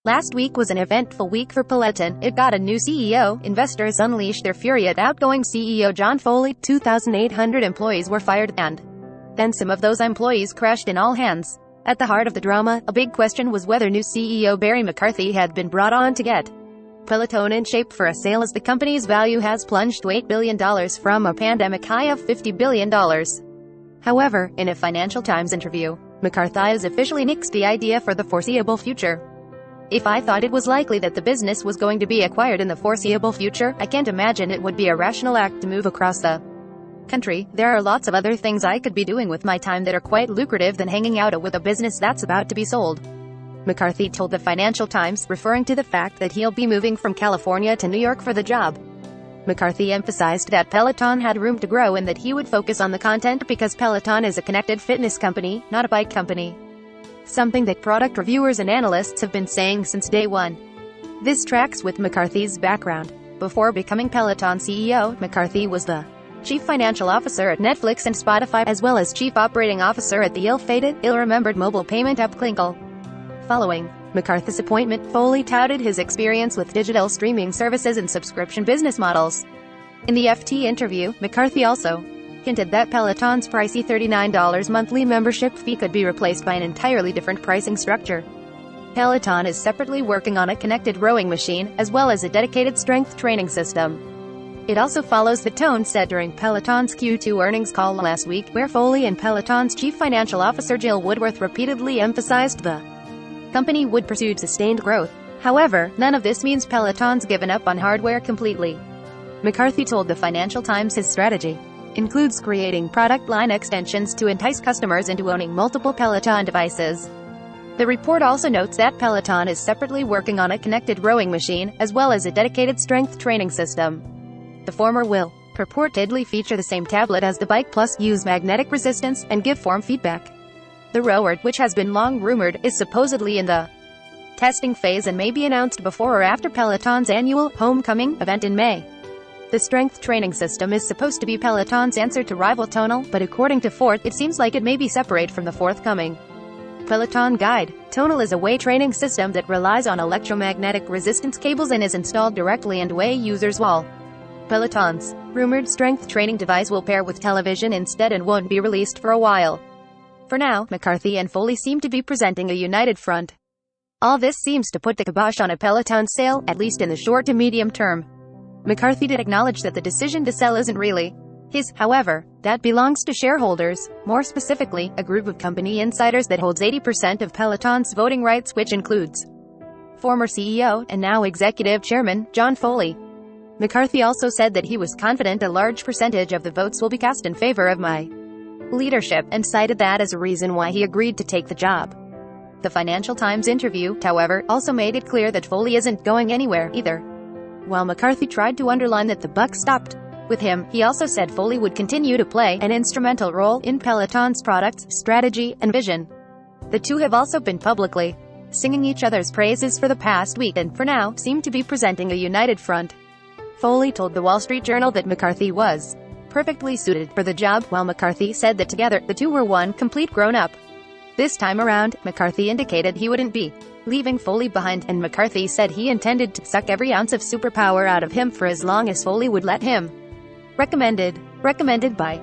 Last week was an eventful week for Peloton. It got a new CEO, investors unleashed their fury at outgoing CEO John Foley, 2,800 employees were fired, and then some of those employees crashed in all hands. At the heart of the drama, a big question was whether new CEO Barry McCarthy had been brought on to get Peloton in shape for a sale, as the company's value has plunged to $8 billion from a pandemic high of $50 billion. However, in a Financial Times interview, McCarthy has officially nixed the idea for the foreseeable future. "If I thought it was likely that the business was going to be acquired in the foreseeable future, I can't imagine it would be a rational act to move across the country. There are lots of other things I could be doing with my time that are quite lucrative than hanging out with a business that's about to be sold," McCarthy told the Financial Times, referring to the fact that he'll be moving from California to New York for the job. McCarthy emphasized that Peloton had room to grow and that he would focus on the content because Peloton is a connected fitness company, not a bike company. Something that product reviewers and analysts have been saying since day one. This tracks with McCarthy's background. Before becoming Peloton CEO, McCarthy was the Chief Financial Officer at Netflix and Spotify, as well as Chief Operating Officer at the ill-fated, ill-remembered mobile payment app Klinkle. Following McCarthy's appointment, Foley touted his experience with digital streaming services and subscription business models. In the FT interview, McCarthy also hinted that Peloton's pricey $39 monthly membership fee could be replaced by an entirely different pricing structure. Peloton is separately working on a connected rowing machine, as well as a dedicated strength training system. It also follows the tone set during Peloton's Q2 earnings call last week, where Foley and Peloton's Chief Financial Officer Jill Woodworth repeatedly emphasized the company would pursue sustained growth. However, none of this means Peloton's given up on hardware completely. McCarthy told the Financial Times his strategy includes creating product line extensions to entice customers into owning multiple Peloton devices. The report also notes that Peloton is separately working on a connected rowing machine, as well as a dedicated strength training system. The former will purportedly feature the same tablet as the bike, plus use magnetic resistance and give form feedback. The rower, which has been long rumored, is supposedly in the testing phase and may be announced before or after Peloton's annual Homecoming event in May. The strength training system is supposed to be Peloton's answer to rival Tonal, but according to Ford, it seems like it may be separate from the forthcoming Peloton Guide. Tonal is a weight training system that relies on electromagnetic resistance cables and is installed directly into a user's wall. Peloton's rumored strength training device will pair with television instead and won't be released for a while. For now, McCarthy and Foley seem to be presenting a united front. All this seems to put the kibosh on a Peloton sale, at least in the short to medium term. McCarthy did acknowledge that the decision to sell isn't really his, however, that belongs to shareholders, more specifically, a group of company insiders that holds 80% of Peloton's voting rights, which includes former CEO, and now executive chairman, John Foley. McCarthy also said that he was confident a large percentage of the votes will be cast in favor of my leadership, and cited that as a reason why he agreed to take the job. The Financial Times interview, however, also made it clear that Foley isn't going anywhere either. While McCarthy tried to underline that the buck stopped with him, he also said Foley would continue to play an instrumental role in Peloton's products, strategy, and vision. The two have also been publicly singing each other's praises for the past week and, for now, seem to be presenting a united front. Foley told the Wall Street Journal that McCarthy was perfectly suited for the job, while McCarthy said that together, the two were one complete grown-up. This time around, McCarthy indicated he wouldn't be leaving Foley behind, and McCarthy said he intended to suck every ounce of superpower out of him for as long as Foley would let him. Recommended by